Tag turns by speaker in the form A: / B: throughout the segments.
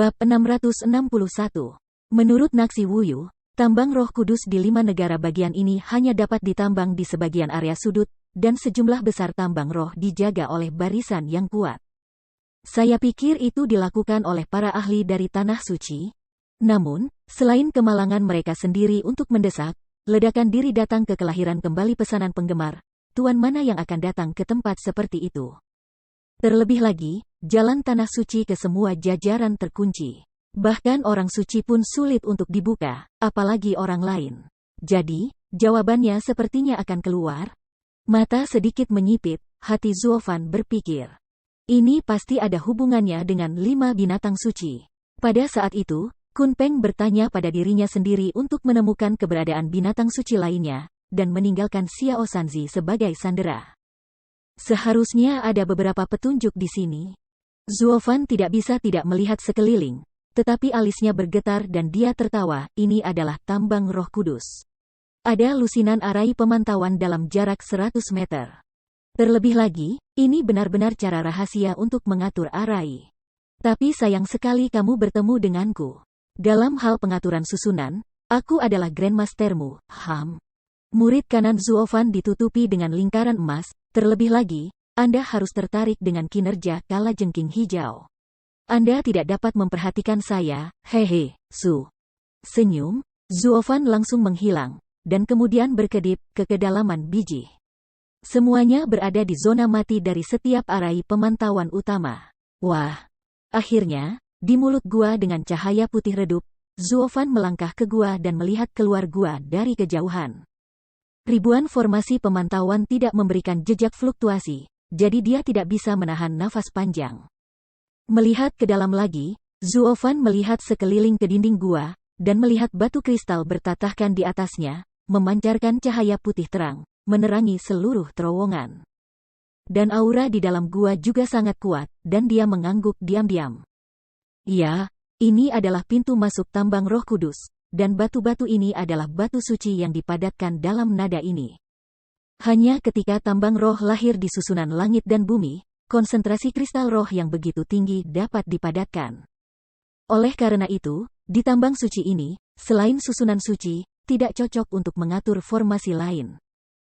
A: Bab 661. Menurut Naksi Wuyu, tambang Roh Kudus di 5 negara bagian ini hanya dapat ditambang di sebagian area sudut, dan sejumlah besar tambang roh dijaga oleh barisan yang kuat. Saya pikir itu dilakukan oleh para ahli dari Tanah Suci. Namun, selain kemalangan mereka sendiri untuk mendesak, ledakan diri datang ke kelahiran kembali pesanan penggemar, tuan mana yang akan datang ke tempat seperti itu? Terlebih lagi, jalan Tanah Suci ke semua jajaran terkunci. Bahkan orang suci pun sulit untuk dibuka, apalagi orang lain. Jadi, jawabannya sepertinya akan keluar. Mata sedikit menyipit, hati Zuofan berpikir. Ini pasti ada hubungannya dengan 5 binatang suci. Pada saat itu, Kun Peng bertanya pada dirinya sendiri untuk menemukan keberadaan binatang suci lainnya, dan meninggalkan Xiao Sanzi sebagai sandera. Seharusnya ada beberapa petunjuk di sini. Zuofan tidak bisa tidak melihat sekeliling, tetapi alisnya bergetar dan dia tertawa. Ini adalah tambang Roh Kudus. Ada lusinan arai pemantauan dalam jarak 100 meter. Terlebih lagi, ini benar-benar cara rahasia untuk mengatur arai. Tapi sayang sekali kamu bertemu denganku. Dalam hal pengaturan susunan, aku adalah Grandmastermu, Ham. Murid kanan Zuofan ditutupi dengan lingkaran emas, terlebih lagi, Anda harus tertarik dengan kinerja kalajengking hijau. Anda tidak dapat memperhatikan saya, hehe, Su. Senyum, Zuofan langsung menghilang, dan kemudian berkedip ke kedalaman biji. Semuanya berada di zona mati dari setiap arai pemantauan utama. Wah! Akhirnya, di mulut gua dengan cahaya putih redup, Zuofan melangkah ke gua dan melihat keluar gua dari kejauhan. Ribuan formasi pemantauan tidak memberikan jejak fluktuasi, jadi dia tidak bisa menahan nafas panjang. Melihat ke dalam lagi, Zuofan melihat sekeliling ke dinding gua, dan melihat batu kristal bertatahkan di atasnya, memancarkan cahaya putih terang, menerangi seluruh terowongan. Dan aura di dalam gua juga sangat kuat, dan dia mengangguk diam-diam. Ya, ini adalah pintu masuk tambang Roh Kudus, dan batu-batu ini adalah batu suci yang dipadatkan dalam nada ini. Hanya ketika tambang roh lahir di susunan langit dan bumi, konsentrasi kristal roh yang begitu tinggi dapat dipadatkan. Oleh karena itu, di tambang suci ini, selain susunan suci, tidak cocok untuk mengatur formasi lain.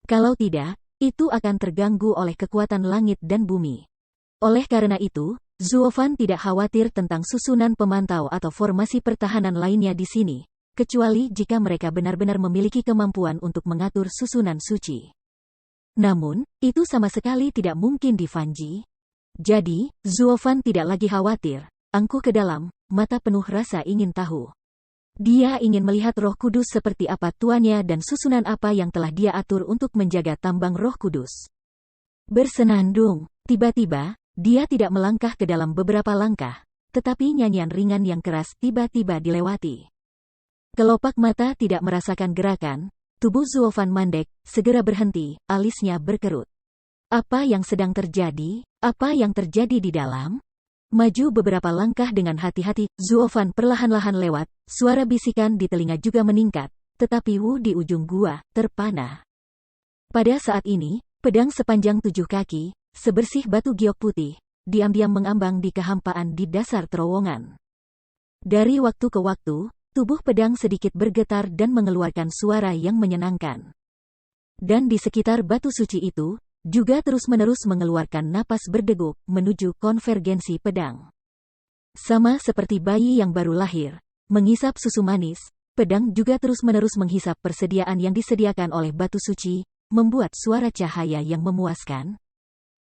A: Kalau tidak, itu akan terganggu oleh kekuatan langit dan bumi. Oleh karena itu, Zuofan tidak khawatir tentang susunan pemantau atau formasi pertahanan lainnya di sini, kecuali jika mereka benar-benar memiliki kemampuan untuk mengatur susunan suci. Namun, itu sama sekali tidak mungkin di Fanji. Jadi, Zuofan tidak lagi khawatir, angkuh ke dalam, mata penuh rasa ingin tahu. Dia ingin melihat Roh Kudus seperti apa tuannya dan susunan apa yang telah dia atur untuk menjaga tambang Roh Kudus. Bersenandung, tiba-tiba, dia tidak melangkah ke dalam beberapa langkah, tetapi nyanyian ringan yang keras tiba-tiba dilewati. Kelopak mata tidak merasakan gerakan, tubuh Zuofan mandek, segera berhenti, alisnya berkerut. Apa yang sedang terjadi? Apa yang terjadi di dalam? Maju beberapa langkah dengan hati-hati, Zuofan perlahan-lahan lewat, suara bisikan di telinga juga meningkat, tetapi Wu di ujung gua, terpana. Pada saat ini, pedang sepanjang 7 kaki, sebersih batu giok putih, diam-diam mengambang di kehampaan di dasar terowongan. Dari waktu ke waktu, tubuh pedang sedikit bergetar dan mengeluarkan suara yang menyenangkan. Dan di sekitar batu suci itu, juga terus-menerus mengeluarkan napas berdeguk menuju konvergensi pedang. Sama seperti bayi yang baru lahir, menghisap susu manis, pedang juga terus-menerus menghisap persediaan yang disediakan oleh batu suci, membuat suara cahaya yang memuaskan.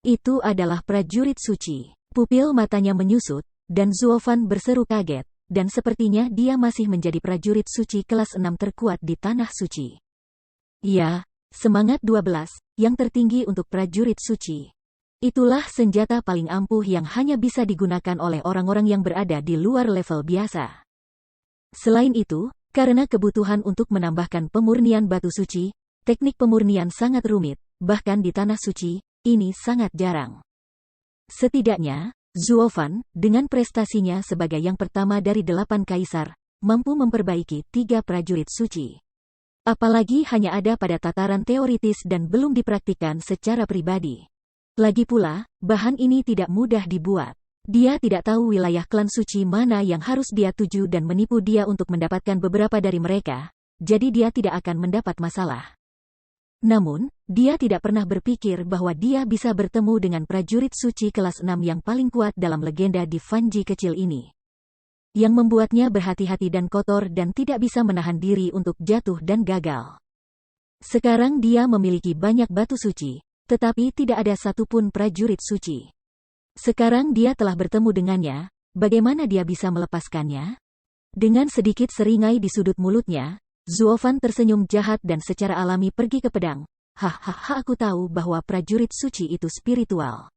A: Itu adalah prajurit suci. Pupil matanya menyusut, dan Zuofan berseru kaget. Dan sepertinya dia masih menjadi prajurit suci kelas 6 terkuat di Tanah Suci. Ya, semangat 12, yang tertinggi untuk prajurit suci. Itulah senjata paling ampuh yang hanya bisa digunakan oleh orang-orang yang berada di luar level biasa. Selain itu, karena kebutuhan untuk menambahkan pemurnian batu suci, teknik pemurnian sangat rumit, bahkan di Tanah Suci, ini sangat jarang. Setidaknya, Zuofan, dengan prestasinya sebagai yang pertama dari 8 kaisar, mampu memperbaiki 3 prajurit suci. Apalagi hanya ada pada tataran teoritis dan belum dipraktikkan secara pribadi. Lagi pula, bahan ini tidak mudah dibuat. Dia tidak tahu wilayah klan suci mana yang harus dia tuju dan menipu dia untuk mendapatkan beberapa dari mereka, jadi dia tidak akan mendapat masalah. Namun, dia tidak pernah berpikir bahwa dia bisa bertemu dengan prajurit suci kelas 6 yang paling kuat dalam legenda di Fanji kecil ini. Yang membuatnya berhati-hati dan kotor dan tidak bisa menahan diri untuk jatuh dan gagal. Sekarang dia memiliki banyak batu suci, tetapi tidak ada satupun prajurit suci. Sekarang dia telah bertemu dengannya, bagaimana dia bisa melepaskannya? Dengan sedikit seringai di sudut mulutnya, Zuofan tersenyum jahat dan secara alami pergi ke pedang. Hahaha, aku tahu bahwa prajurit suci itu spiritual.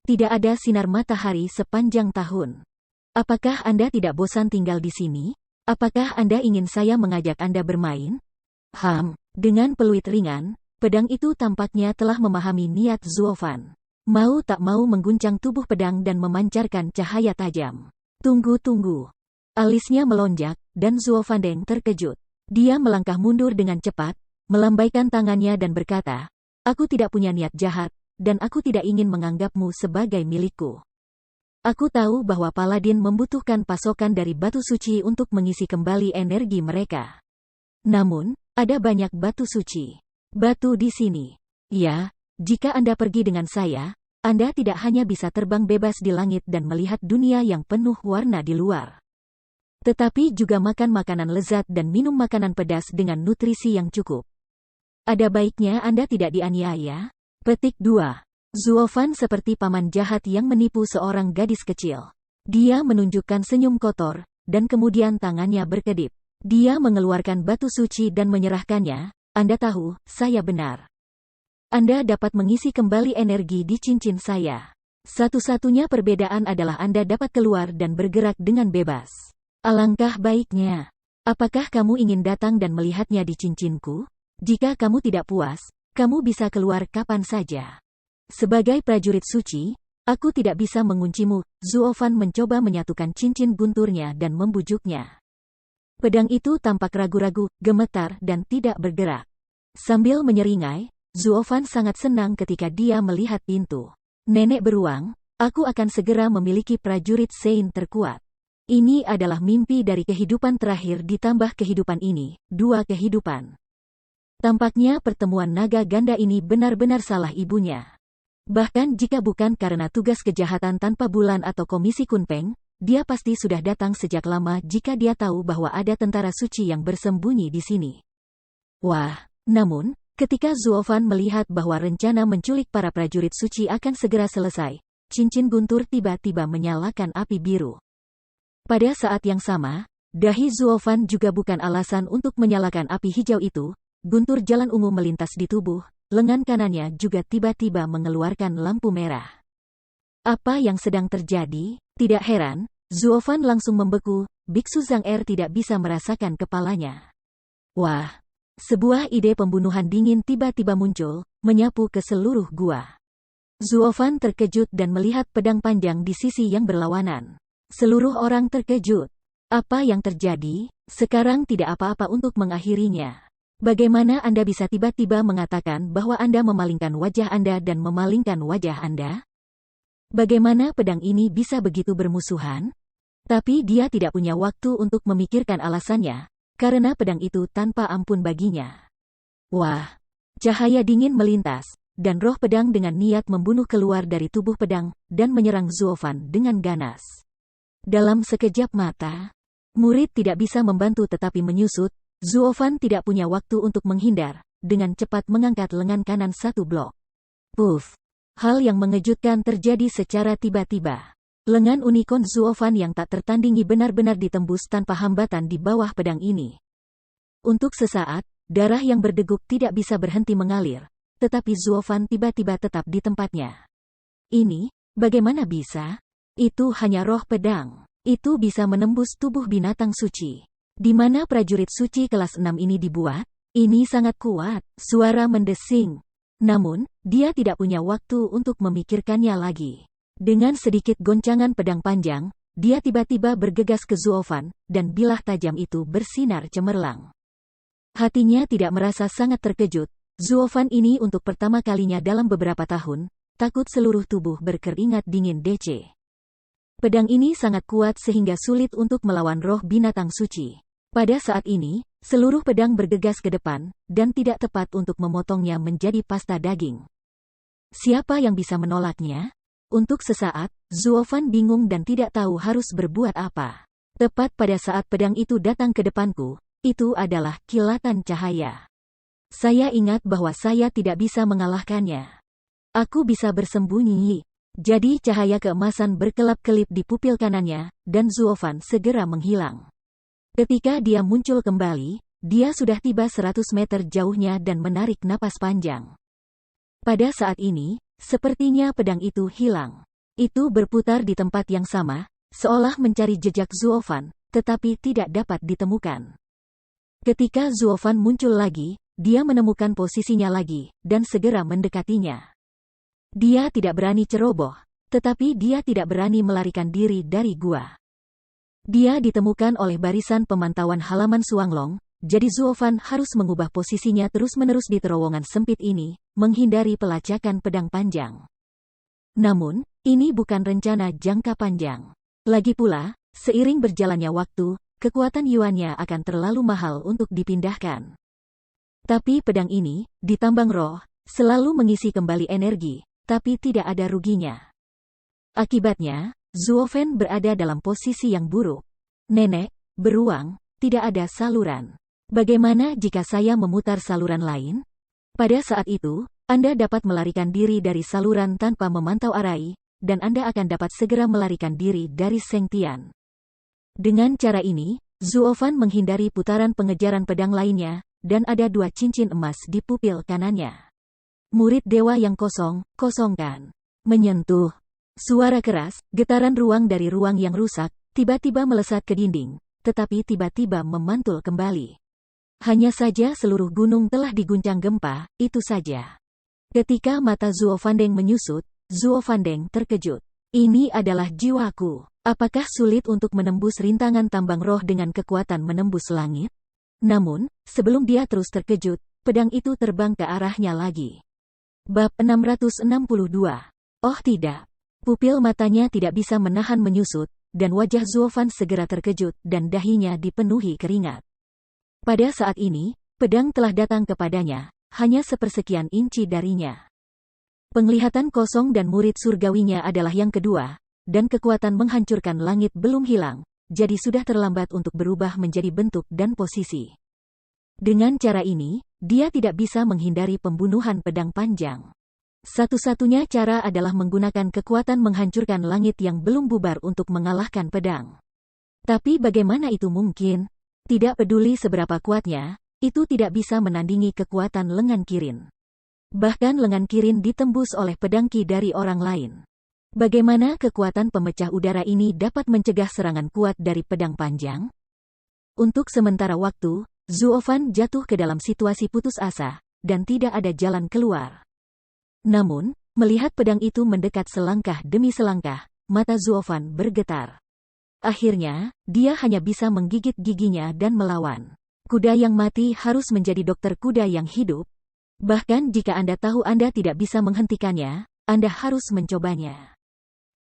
A: Tidak ada sinar matahari sepanjang tahun. Apakah Anda tidak bosan tinggal di sini? Apakah Anda ingin saya mengajak Anda bermain? Dengan peluit ringan, pedang itu tampaknya telah memahami niat Zuofan. Mau tak mau mengguncang tubuh pedang dan memancarkan cahaya tajam. Tunggu. Alisnya melonjak, dan Zuofandeng terkejut. Dia melangkah mundur dengan cepat, melambaikan tangannya dan berkata, "Aku tidak punya niat jahat, dan aku tidak ingin menganggapmu sebagai milikku. Aku tahu bahwa Paladin membutuhkan pasokan dari batu suci untuk mengisi kembali energi mereka. Namun, ada banyak batu suci. Batu di sini. Ya, jika Anda pergi dengan saya, Anda tidak hanya bisa terbang bebas di langit dan melihat dunia yang penuh warna di luar, tetapi juga makan makanan lezat dan minum makanan pedas dengan nutrisi yang cukup. Ada baiknya Anda tidak dianiaya." Petik 2. Zuofan seperti paman jahat yang menipu seorang gadis kecil. Dia menunjukkan senyum kotor, dan kemudian tangannya berkedip. Dia mengeluarkan batu suci dan menyerahkannya. "Anda tahu, saya benar. Anda dapat mengisi kembali energi di cincin saya. Satu-satunya perbedaan adalah Anda dapat keluar dan bergerak dengan bebas. Alangkah baiknya. Apakah kamu ingin datang dan melihatnya di cincinku? Jika kamu tidak puas, kamu bisa keluar kapan saja. Sebagai prajurit suci, aku tidak bisa menguncimu." Zuofan mencoba menyatukan cincin gunturnya dan membujuknya. Pedang itu tampak ragu-ragu, gemetar dan tidak bergerak. Sambil menyeringai, Zuofan sangat senang ketika dia melihat pintu. "Nenek beruang, aku akan segera memiliki prajurit Sein terkuat. Ini adalah mimpi dari kehidupan terakhir ditambah kehidupan ini, 2 kehidupan." Tampaknya pertemuan naga ganda ini benar-benar salah ibunya. Bahkan jika bukan karena tugas kejahatan tanpa bulan atau komisi Kunpeng, dia pasti sudah datang sejak lama jika dia tahu bahwa ada tentara suci yang bersembunyi di sini. Wah, namun, ketika Zuofan melihat bahwa rencana menculik para prajurit suci akan segera selesai, cincin guntur tiba-tiba menyalakan api biru. Pada saat yang sama, dahi Zuofan juga bukan alasan untuk menyalakan api hijau itu. Guntur jalan ungu melintas di tubuh, lengan kanannya juga tiba-tiba mengeluarkan lampu merah. Apa yang sedang terjadi? Tidak heran, Zuofan langsung membeku. Biksu Zhang Er tidak bisa merasakan kepalanya. Wah, sebuah ide pembunuhan dingin tiba-tiba muncul, menyapu ke seluruh gua. Zuofan terkejut dan melihat pedang panjang di sisi yang berlawanan. Seluruh orang terkejut. Apa yang terjadi? Sekarang tidak apa-apa untuk mengakhirinya. Bagaimana Anda bisa tiba-tiba mengatakan bahwa Anda memalingkan wajah Anda dan memalingkan wajah Anda? Bagaimana pedang ini bisa begitu bermusuhan? Tapi dia tidak punya waktu untuk memikirkan alasannya, karena pedang itu tanpa ampun baginya. Wah! Cahaya dingin melintas, dan roh pedang dengan niat membunuh keluar dari tubuh pedang, dan menyerang Zuofan dengan ganas. Dalam sekejap mata, murid tidak bisa membantu tetapi menyusut. Zuofan tidak punya waktu untuk menghindar, dengan cepat mengangkat lengan kanan 1 blok. Puff! Hal yang mengejutkan terjadi secara tiba-tiba. Lengan unicorn Zuofan yang tak tertandingi benar-benar ditembus tanpa hambatan di bawah pedang ini. Untuk sesaat, darah yang berdeguk tidak bisa berhenti mengalir, tetapi Zuofan tiba-tiba tetap di tempatnya. Ini, bagaimana bisa? Itu hanya roh pedang. Itu bisa menembus tubuh binatang suci. Di mana prajurit suci kelas 6 ini dibuat? Ini sangat kuat. Suara mendesing. Namun, dia tidak punya waktu untuk memikirkannya lagi. Dengan sedikit goncangan pedang panjang, dia tiba-tiba bergegas ke Zuofan, dan bilah tajam itu bersinar cemerlang. Hatinya tidak merasa sangat terkejut. Zuofan ini untuk pertama kalinya dalam beberapa tahun, takut seluruh tubuh berkeringat dingin DC. Pedang ini sangat kuat sehingga sulit untuk melawan roh binatang suci. Pada saat ini, seluruh pedang bergegas ke depan, dan tidak tepat untuk memotongnya menjadi pasta daging. Siapa yang bisa menolaknya? Untuk sesaat, Zuofan bingung dan tidak tahu harus berbuat apa. Tepat pada saat pedang itu datang ke depanku, itu adalah kilatan cahaya. Saya ingat bahwa saya tidak bisa mengalahkannya. Aku bisa bersembunyi. Jadi cahaya keemasan berkelap-kelip di pupil kanannya, dan Zuofan segera menghilang. Ketika dia muncul kembali, dia sudah tiba 100 meter jauhnya dan menarik napas panjang. Pada saat ini, sepertinya pedang itu hilang. Itu berputar di tempat yang sama, seolah mencari jejak Zuofan, tetapi tidak dapat ditemukan. Ketika Zuofan muncul lagi, dia menemukan posisinya lagi, dan segera mendekatinya. Dia tidak berani ceroboh, tetapi dia tidak berani melarikan diri dari gua. Dia ditemukan oleh barisan pemantauan halaman Suanglong, jadi Zuofan harus mengubah posisinya terus-menerus di terowongan sempit ini, menghindari pelacakan pedang panjang. Namun, ini bukan rencana jangka panjang. Lagi pula, seiring berjalannya waktu, kekuatan Yuannya akan terlalu mahal untuk dipindahkan. Tapi pedang ini, ditambang roh, selalu mengisi kembali energi, tapi tidak ada ruginya. Akibatnya, Zuofan berada dalam posisi yang buruk. Nenek, beruang, tidak ada saluran. Bagaimana jika saya memutar saluran lain? Pada saat itu, Anda dapat melarikan diri dari saluran tanpa memantau arai, dan Anda akan dapat segera melarikan diri dari Seng Tian. Dengan cara ini, Zuofan menghindari putaran pengejaran pedang lainnya, dan ada 2 cincin emas di pupil kanannya. Murid dewa yang kosongkan. Menyentuh. Suara keras, getaran ruang dari ruang yang rusak, tiba-tiba melesat ke dinding, tetapi tiba-tiba memantul kembali. Hanya saja seluruh gunung telah diguncang gempa, itu saja. Ketika mata Zuofandeng menyusut, Zuofandeng terkejut. Ini adalah jiwaku. Apakah sulit untuk menembus rintangan tambang roh dengan kekuatan menembus langit? Namun, sebelum dia terus terkejut, pedang itu terbang ke arahnya lagi. Bab 662. Oh tidak. Pupil matanya tidak bisa menahan menyusut, dan wajah Zuofan segera terkejut dan dahinya dipenuhi keringat. Pada saat ini, pedang telah datang kepadanya, hanya sepersekian inci darinya. Penglihatan kosong dan murid surgawinya adalah yang kedua, dan kekuatan menghancurkan langit belum hilang, jadi sudah terlambat untuk berubah menjadi bentuk dan posisi. Dengan cara ini, dia tidak bisa menghindari pembunuhan pedang panjang. Satu-satunya cara adalah menggunakan kekuatan menghancurkan langit yang belum bubar untuk mengalahkan pedang. Tapi bagaimana itu mungkin? Tidak peduli seberapa kuatnya, itu tidak bisa menandingi kekuatan lengan Kirin. Bahkan lengan Kirin ditembus oleh pedang Ki dari orang lain. Bagaimana kekuatan pemecah udara ini dapat mencegah serangan kuat dari pedang panjang? Untuk sementara waktu, Zuofan jatuh ke dalam situasi putus asa, dan tidak ada jalan keluar. Namun, melihat pedang itu mendekat selangkah demi selangkah, mata Zuofan bergetar. Akhirnya, dia hanya bisa menggigit giginya dan melawan. Kuda yang mati harus menjadi dokter kuda yang hidup. Bahkan jika Anda tahu Anda tidak bisa menghentikannya, Anda harus mencobanya.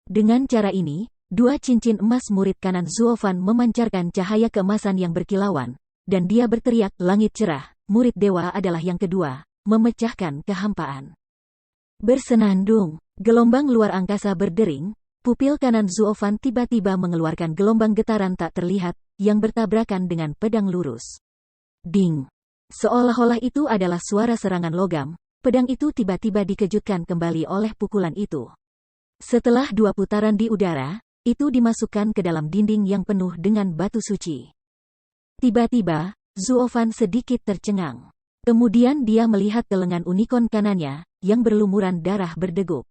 A: Dengan cara ini, 2 cincin emas murid kanan Zuofan memancarkan cahaya keemasan yang berkilauan, dan dia berteriak, langit cerah, murid dewa adalah yang kedua, memecahkan kehampaan. Bersenandung, gelombang luar angkasa berdering, pupil kanan Zuofan tiba-tiba mengeluarkan gelombang getaran tak terlihat, yang bertabrakan dengan pedang lurus. Ding! Seolah-olah itu adalah suara serangan logam, pedang itu tiba-tiba dikejutkan kembali oleh pukulan itu. Setelah 2 putaran di udara, itu dimasukkan ke dalam dinding yang penuh dengan batu suci. Tiba-tiba, Zuofan sedikit tercengang. Kemudian dia melihat ke lengan unikon kanannya, yang berlumuran darah berdegup.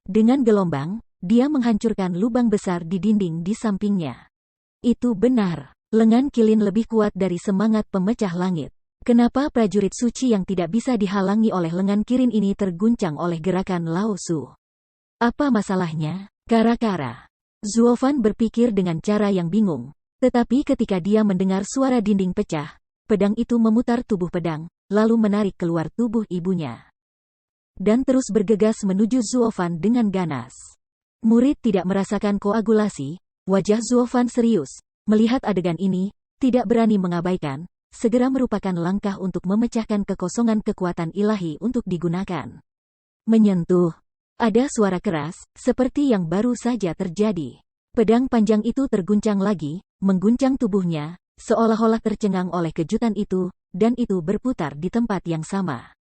A: Dengan gelombang, dia menghancurkan lubang besar di dinding di sampingnya. Itu benar, lengan Kilin lebih kuat dari semangat pemecah langit. Kenapa prajurit suci yang tidak bisa dihalangi oleh lengan Kirin ini terguncang oleh gerakan Lao Su? Apa masalahnya? Kara-kara. Zuofan berpikir dengan cara yang bingung. Tetapi ketika dia mendengar suara dinding pecah, pedang itu memutar tubuh pedang, lalu menarik keluar tubuh ibunya. Dan terus bergegas menuju Zuofan dengan ganas. Murid tidak merasakan koagulasi, wajah Zuofan serius. Melihat adegan ini, tidak berani mengabaikan, segera merupakan langkah untuk memecahkan kekosongan kekuatan ilahi untuk digunakan. Menyentuh. Ada suara keras, seperti yang baru saja terjadi. Pedang panjang itu terguncang lagi, mengguncang tubuhnya, seolah-olah tercengang oleh kejutan itu, dan itu berputar di tempat yang sama.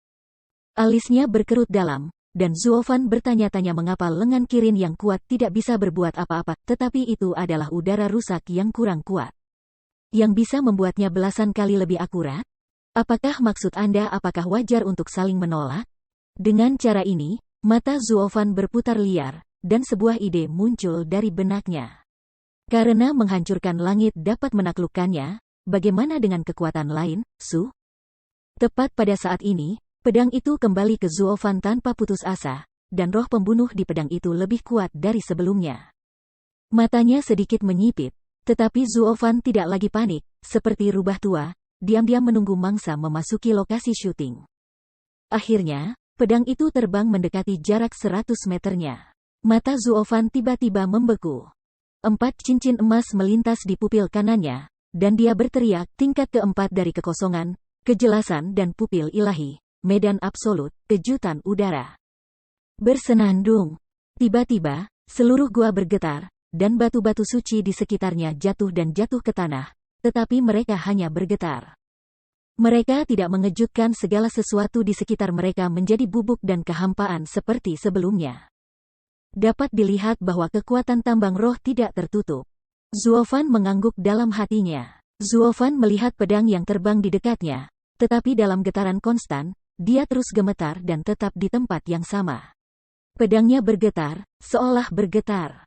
A: Alisnya berkerut dalam, dan Zuofan bertanya-tanya mengapa lengan Kirin yang kuat tidak bisa berbuat apa-apa, tetapi itu adalah udara rusak yang kurang kuat. Yang bisa membuatnya belasan kali lebih akurat? Apakah maksud Anda apakah wajar untuk saling menolak? Dengan cara ini, mata Zuofan berputar liar, dan sebuah ide muncul dari benaknya. Karena menghancurkan langit dapat menaklukkannya, bagaimana dengan kekuatan lain, Su? Tepat pada saat ini, pedang itu kembali ke Zuofan tanpa putus asa, dan roh pembunuh di pedang itu lebih kuat dari sebelumnya. Matanya sedikit menyipit, tetapi Zuofan tidak lagi panik, seperti rubah tua, diam-diam menunggu mangsa memasuki lokasi syuting. Akhirnya, pedang itu terbang mendekati jarak 100 meternya. Mata Zuofan tiba-tiba membeku. 4 cincin emas melintas di pupil kanannya, dan dia berteriak tingkat keempat dari kekosongan, kejelasan dan pupil ilahi, medan absolut, kejutan udara. Bersenandung. Tiba-tiba, seluruh gua bergetar, dan batu-batu suci di sekitarnya jatuh dan jatuh ke tanah, tetapi mereka hanya bergetar. Mereka tidak mengejutkan, segala sesuatu di sekitar mereka menjadi bubuk dan kehampaan seperti sebelumnya. Dapat dilihat bahwa kekuatan tambang roh tidak tertutup. Zuofan mengangguk dalam hatinya. Zuofan melihat pedang yang terbang di dekatnya, tetapi dalam getaran konstan, dia terus gemetar dan tetap di tempat yang sama. Pedangnya bergetar, seolah bergetar.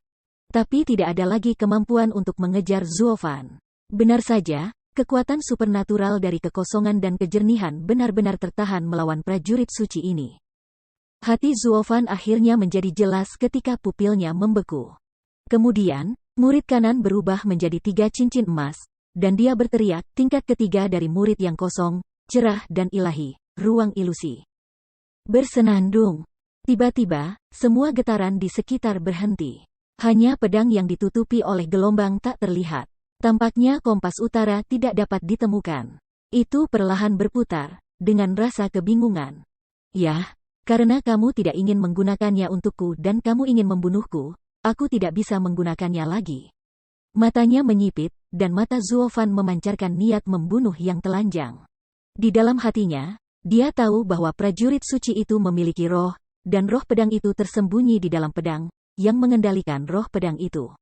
A: Tapi tidak ada lagi kemampuan untuk mengejar Zuofan. Benar saja, kekuatan supernatural dari kekosongan dan kejernihan benar-benar tertahan melawan prajurit suci ini. Hati Zuofan akhirnya menjadi jelas ketika pupilnya membeku. Kemudian, murid kanan berubah menjadi 3 cincin emas, dan dia berteriak tingkat ketiga dari murid yang kosong, cerah dan ilahi, ruang ilusi. Bersenandung. Tiba-tiba, semua getaran di sekitar berhenti. Hanya pedang yang ditutupi oleh gelombang tak terlihat. Tampaknya kompas utara tidak dapat ditemukan. Itu perlahan berputar, dengan rasa kebingungan. Yah, karena kamu tidak ingin menggunakannya untukku dan kamu ingin membunuhku, aku tidak bisa menggunakannya lagi. Matanya menyipit, dan mata Zuofan memancarkan niat membunuh yang telanjang. Di dalam hatinya, dia tahu bahwa prajurit suci itu memiliki roh, dan roh pedang itu tersembunyi di dalam pedang, yang mengendalikan roh pedang itu.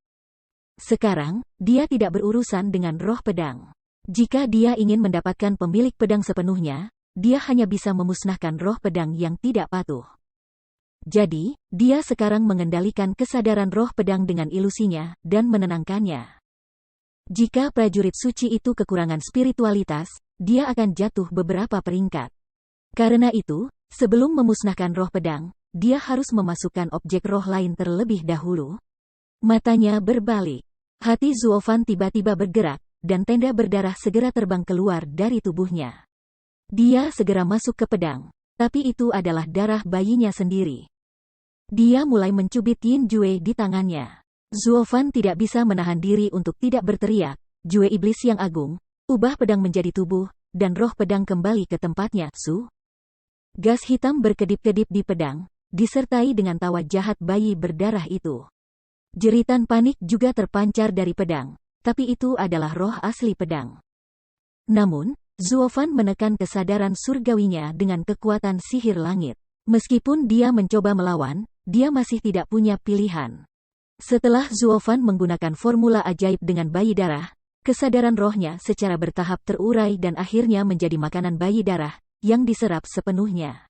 A: Sekarang, dia tidak berurusan dengan roh pedang. Jika dia ingin mendapatkan pemilik pedang sepenuhnya, dia hanya bisa memusnahkan roh pedang yang tidak patuh. Jadi, dia sekarang mengendalikan kesadaran roh pedang dengan ilusinya, dan menenangkannya. Jika prajurit suci itu kekurangan spiritualitas, dia akan jatuh beberapa peringkat. Karena itu, sebelum memusnahkan roh pedang, dia harus memasukkan objek roh lain terlebih dahulu. Matanya berbalik. Hati Zuofan tiba-tiba bergerak, dan tenda berdarah segera terbang keluar dari tubuhnya. Dia segera masuk ke pedang, tapi itu adalah darah bayinya sendiri. Dia mulai mencubit Yin Jue di tangannya. Zuofan tidak bisa menahan diri untuk tidak berteriak, Jue iblis yang agung, ubah pedang menjadi tubuh, dan roh pedang kembali ke tempatnya, Su. Gas hitam berkedip-kedip di pedang, disertai dengan tawa jahat bayi berdarah itu. Jeritan panik juga terpancar dari pedang, tapi itu adalah roh asli pedang. Namun, Zuofan menekan kesadaran surgawinya dengan kekuatan sihir langit. Meskipun dia mencoba melawan, dia masih tidak punya pilihan. Setelah Zuofan menggunakan formula ajaib dengan bayi darah, kesadaran rohnya secara bertahap terurai dan akhirnya menjadi makanan bayi darah, yang diserap sepenuhnya.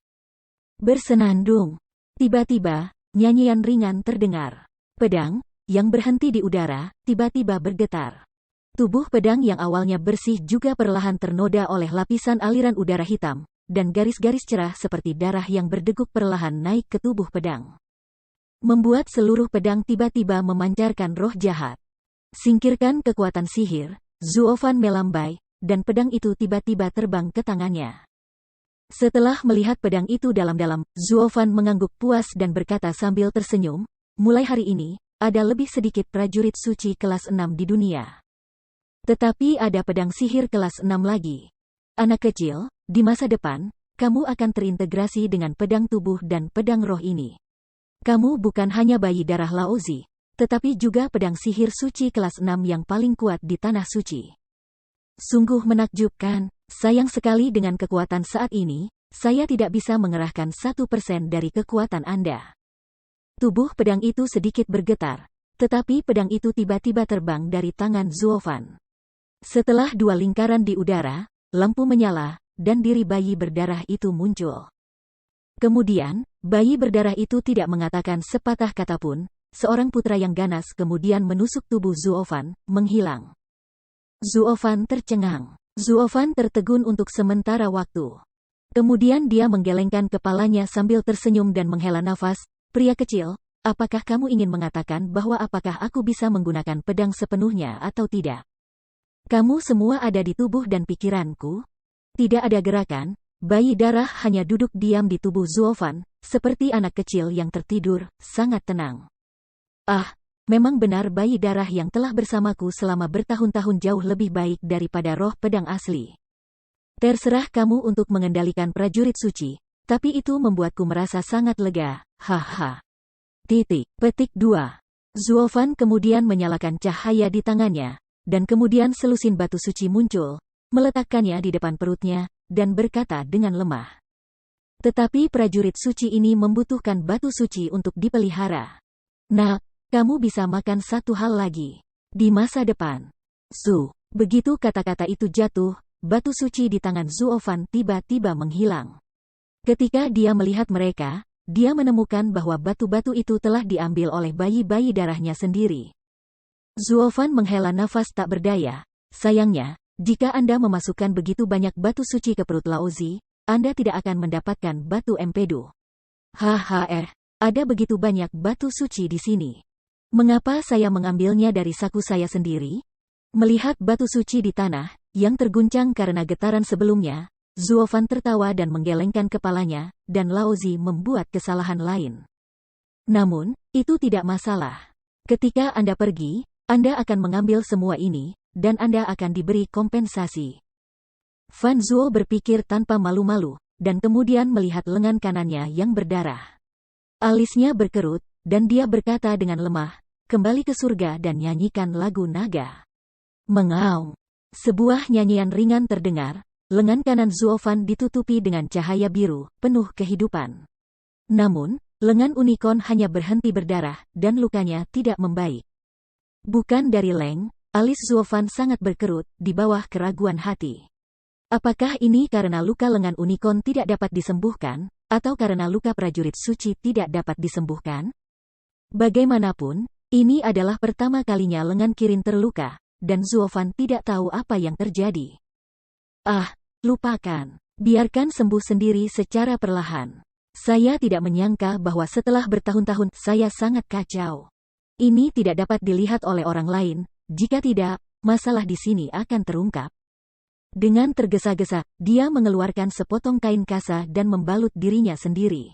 A: Bersenandung. Tiba-tiba, nyanyian ringan terdengar. Pedang, yang berhenti di udara, tiba-tiba bergetar. Tubuh pedang yang awalnya bersih juga perlahan ternoda oleh lapisan aliran udara hitam, dan garis-garis cerah seperti darah yang berdeguk perlahan naik ke tubuh pedang. Membuat seluruh pedang tiba-tiba memancarkan roh jahat. Singkirkan kekuatan sihir, Zuofan melambai, dan pedang itu tiba-tiba terbang ke tangannya. Setelah melihat pedang itu dalam-dalam, Zuofan mengangguk puas dan berkata sambil tersenyum, mulai hari ini, ada lebih sedikit prajurit suci kelas 6 di dunia. Tetapi ada pedang sihir kelas 6 lagi. Anak kecil, di masa depan, kamu akan terintegrasi dengan pedang tubuh dan pedang roh ini. Kamu bukan hanya bayi darah Laozi, tetapi juga pedang sihir suci kelas 6 yang paling kuat di tanah suci. Sungguh menakjubkan, sayang sekali dengan kekuatan saat ini, saya tidak bisa mengerahkan 1% dari kekuatan Anda. Tubuh pedang itu sedikit bergetar, tetapi pedang itu tiba-tiba terbang dari tangan Zuofan. Setelah 2 lingkaran di udara, lampu menyala, dan diri bayi berdarah itu muncul. Kemudian, bayi berdarah itu tidak mengatakan sepatah kata pun, seorang putra yang ganas kemudian menusuk tubuh Zuofan, menghilang. Zuofan tercengang. Zuofan tertegun untuk sementara waktu. Kemudian dia menggelengkan kepalanya sambil tersenyum dan menghela nafas. Pria kecil, apakah kamu ingin mengatakan bahwa apakah aku bisa menggunakan pedang sepenuhnya atau tidak? Kamu semua ada di tubuh dan pikiranku? Tidak ada gerakan. Bayi darah hanya duduk diam di tubuh Zuofan, seperti anak kecil yang tertidur, sangat tenang. Ah, memang benar bayi darah yang telah bersamaku selama bertahun-tahun jauh lebih baik daripada roh pedang asli. Terserah kamu untuk mengendalikan prajurit suci, tapi itu membuatku merasa sangat lega, haha. Petik 2. Zuofan kemudian menyalakan cahaya di tangannya, dan kemudian selusin batu suci muncul, meletakkannya di depan perutnya, dan berkata dengan lemah. Tetapi prajurit suci ini membutuhkan batu suci untuk dipelihara. Nah, kamu bisa makan satu hal lagi. Di masa depan. Begitu kata-kata itu jatuh, batu suci di tangan Zuofan tiba-tiba menghilang. Ketika dia melihat mereka, dia menemukan bahwa batu-batu itu telah diambil oleh bayi-bayi darahnya sendiri. Zuofan menghela nafas tak berdaya. Sayangnya, jika Anda memasukkan begitu banyak batu suci ke perut Laozi, Anda tidak akan mendapatkan batu empedu. Ada begitu banyak batu suci di sini. Mengapa saya mengambilnya dari saku saya sendiri? Melihat batu suci di tanah, yang terguncang karena getaran sebelumnya, Zuofan tertawa dan menggelengkan kepalanya, dan Laozi membuat kesalahan lain. Namun, itu tidak masalah. Ketika Anda pergi, Anda akan mengambil semua ini, dan Anda akan diberi kompensasi. Fan Zuo berpikir tanpa malu-malu, dan kemudian melihat lengan kanannya yang berdarah. Alisnya berkerut, dan dia berkata dengan lemah, kembali ke surga dan nyanyikan lagu naga. Mengaum. Sebuah nyanyian ringan terdengar, lengan kanan Zuofan ditutupi dengan cahaya biru, penuh kehidupan. Namun, lengan unicorn hanya berhenti berdarah, dan lukanya tidak membaik. Bukan dari Leng. Alis Zuofan sangat berkerut, di bawah keraguan hati. Apakah ini karena luka lengan unicorn tidak dapat disembuhkan, atau karena luka prajurit suci tidak dapat disembuhkan? Bagaimanapun, ini adalah pertama kalinya lengan Kirin terluka, dan Zuofan tidak tahu apa yang terjadi. Lupakan. Biarkan sembuh sendiri secara perlahan. Saya tidak menyangka bahwa setelah bertahun-tahun saya sangat kacau. Ini tidak dapat dilihat oleh orang lain. Jika tidak, masalah di sini akan terungkap. Dengan tergesa-gesa, dia mengeluarkan sepotong kain kasa dan membalut dirinya sendiri.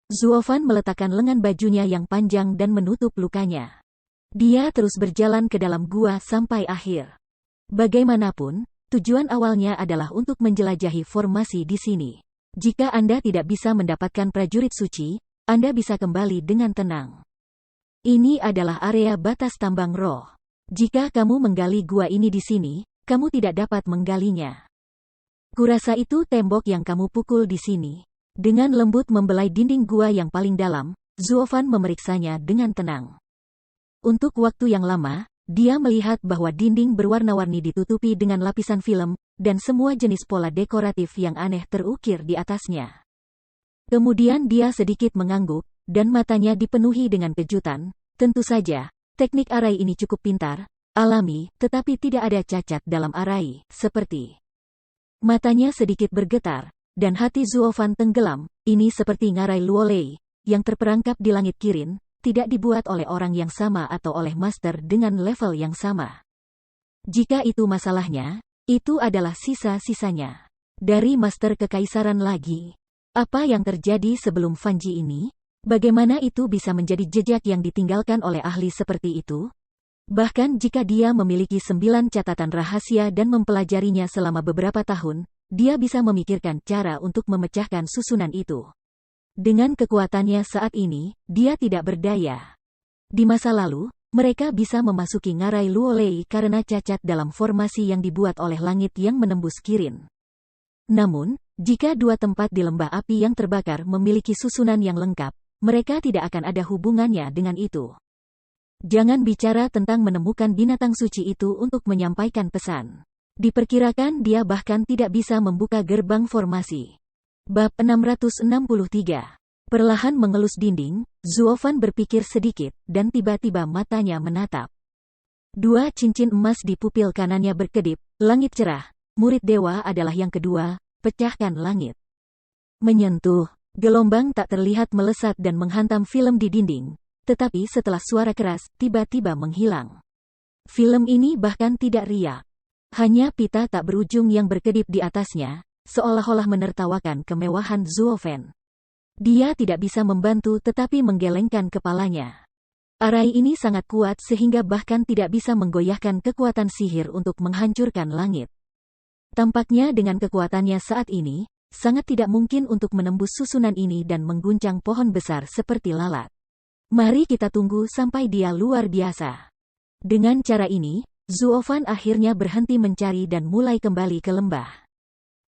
A: Zuofan meletakkan lengan bajunya yang panjang dan menutup lukanya. Dia terus berjalan ke dalam gua sampai akhir. Bagaimanapun, tujuan awalnya adalah untuk menjelajahi formasi di sini. Jika Anda tidak bisa mendapatkan prajurit suci, Anda bisa kembali dengan tenang. Ini adalah area batas tambang roh. Jika kamu menggali gua ini di sini, kamu tidak dapat menggalinya. Kurasa itu tembok yang kamu pukul di sini. Dengan lembut membelai dinding gua yang paling dalam, Zuofan memeriksanya dengan tenang. Untuk waktu yang lama, dia melihat bahwa dinding berwarna-warni ditutupi dengan lapisan film, dan semua jenis pola dekoratif yang aneh terukir di atasnya. Kemudian dia sedikit mengangguk, dan matanya dipenuhi dengan kejutan. Tentu saja, teknik arai ini cukup pintar, alami, tetapi tidak ada cacat dalam arai, seperti. Matanya sedikit bergetar, dan hati Zuofan tenggelam. Ini seperti ngarai Luolei, yang terperangkap di langit Kirin, tidak dibuat oleh orang yang sama atau oleh master dengan level yang sama. Jika itu masalahnya, itu adalah sisa-sisanya. Dari master kekaisaran lagi. Apa yang terjadi sebelum Fanji ini? Bagaimana itu bisa menjadi jejak yang ditinggalkan oleh ahli seperti itu? Bahkan jika dia memiliki 9 catatan rahasia dan mempelajarinya selama beberapa tahun, dia bisa memikirkan cara untuk memecahkan susunan itu. Dengan kekuatannya saat ini, dia tidak berdaya. Di masa lalu, mereka bisa memasuki ngarai Luolei karena cacat dalam formasi yang dibuat oleh langit yang menembus Kirin. Namun, jika dua tempat di lembah api yang terbakar memiliki susunan yang lengkap, mereka tidak akan ada hubungannya dengan itu. Jangan bicara tentang menemukan binatang suci itu untuk menyampaikan pesan. Diperkirakan dia bahkan tidak bisa membuka gerbang formasi. Bab 663. Perlahan mengelus dinding, Zuofan berpikir sedikit, dan tiba-tiba matanya menatap. Dua cincin emas di pupil kanannya berkedip, langit cerah. Murid dewa adalah yang kedua, pecahkan langit. Menyentuh, gelombang tak terlihat melesat dan menghantam film di dinding, tetapi setelah suara keras, tiba-tiba menghilang. Film ini bahkan tidak riak. Hanya pita tak berujung yang berkedip di atasnya, seolah-olah menertawakan kemewahan Zuofen. Dia tidak bisa membantu tetapi menggelengkan kepalanya. Arai ini sangat kuat sehingga bahkan tidak bisa menggoyahkan kekuatan sihir untuk menghancurkan langit. Tampaknya dengan kekuatannya saat ini, sangat tidak mungkin untuk menembus susunan ini dan mengguncang pohon besar seperti lalat. Mari kita tunggu sampai dia luar biasa. Dengan cara ini, Zuofan akhirnya berhenti mencari dan mulai kembali ke lembah.